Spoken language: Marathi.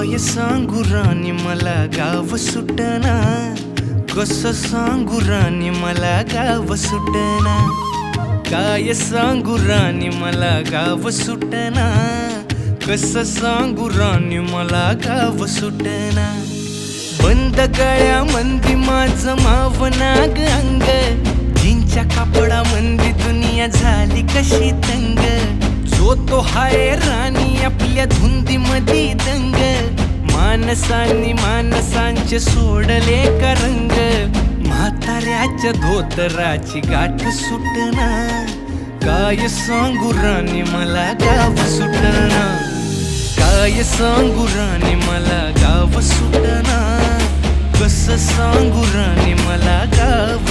काय सांगू राणी मला गाव सुटना, कसं सांगू राणी मला गाव सुटना, काय सांगू राणी मला गाव सुटना, कसं सांगू राणी मला गाव सुटना। बंद गळ्यामंदी माझं मावनाग अंग, जीनच्या कापडामंदी दुनिया झाली कशी तंग, जो तो हाय राणी आपल्या धुंदीमधी दंग, माणसांनी माणसांचे सोडले का रंग, म्हाताऱ्याच्या धोतराची गाठ सुटना, काय सांगू राणी मला गाव सुटना, काय सांगू राणी मला गाव सुटना, कसं सांगू राणी मला गाव